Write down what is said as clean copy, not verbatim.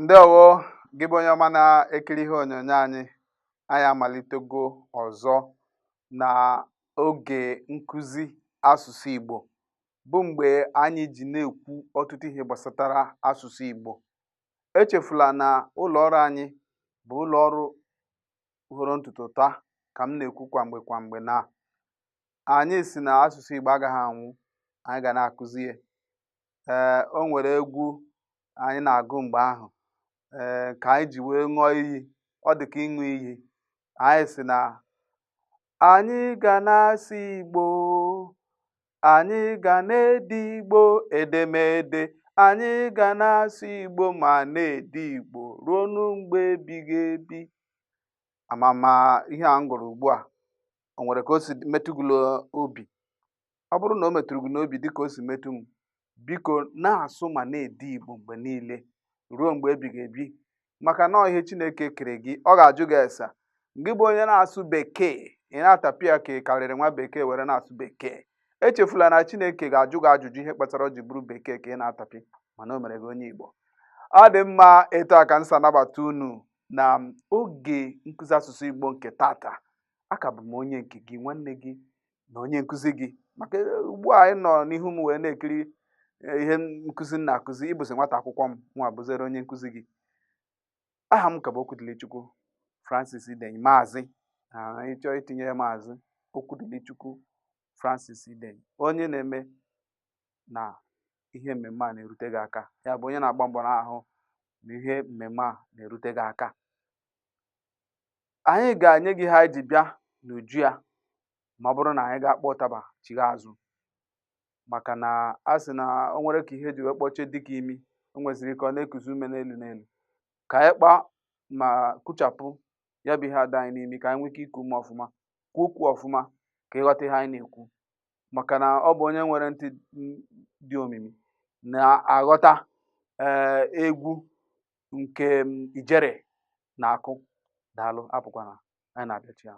Ndewo gị bụ onye ọma na-ekiri ihe onyonyo anyị amalitego ọzọ na oge nkụzi asụsụ Igbo bụ mgbe anyị ji na-ekwu ọtụtụ ihe gbasatara asụsụ Igbo. Echefula na ụlọ ọrụ anyị bụ ụlọ ọrụ hụrụ ntutu taa ka m na-ekwu kwa mgbe na anyị si na asụsụ Igbo agaghị anwụ, anyị ga na-akụzi ya. O nwere egwu anyị na-agụ mgbe ahụ ka anyị ji wee ṅụọ iyi, ọ dị ka ịṅụ iyi. Anyị si na anyị ga na-asụ Igbo, anyị ga na-ede Igbo edemede, anyị ga na-asụ Igbo ma na-ede Igbo ruo n'mgbe ebighị ebi. Amama ihe a m gụrụ ugbu a, o nwere ka o si metụ gị n'obi? Ọ bụrụ na o metụrụ gị n'obi dịka o si metụ m, biko na-asụ ma na-ede Igbo mgbe niile ruo mgbe ebighị ebi, maka na ihe Chineke kere gị, ọ ga-ajụ gị ese. Gị bụ onye na-asụ bekee, ị na-atapị ya ka ị karịrị nwa bekee were na-asụ bekee. Echefula na Chineke ga-ajụ gị ajụjụ ihe kpatara o ji bụrụ bekee ka ị na-atapị, mana o mere gị onye Igbo. Ọ dị mma, etu a ka m si anabata unu na oge nkụzi asụsụ Igbo nke tata. Aka bụ m onye nke gị, nwanne gị na onye nkụzi gị, maka ugbu a ị nọ n'ihu m wee na-ekiri ihe nkụzi m na-akụzi. Ịbụzi nwata akwụkwọ m, nwa bụzere onye nkụzi gị. Aha m ka bụ Okwudilichukwu Francis Ideyi, maazị. Anyị chọọ itinye maazị, Okwudilichukwu Francis Ideyi, onye na-eme na ihe mmemme a na-erute gị aka. Ya bụ onye na-agba mbọ n'ahụ na ihe mmemme a na-erute gị aka. Anyị ga-enye gị ha iji bịa n'uju ya ma ọ bụrụ na anyị ga-akpọ ụtaba chigha azụ, maka na a sị na o nwere ka ihe ji wee kpọchie dịka imi, o nweziri ike ọ na-ekuzi ume n'elu n'elu. Ka anyị kpaa ma kuchapụ ya bụ ihe ada anyị n'imi, ka anyị nwee ike iku ume ọfụma, kwuo okwu ọfụma, ka ịghọta ihe anyị na-ekwu. Maka na ọ bụ onye nwere ntị dị omimi na-aghọta egwu nke ijere na-akụ. Daalụ, apụkwana, anyị na-abịachi ya.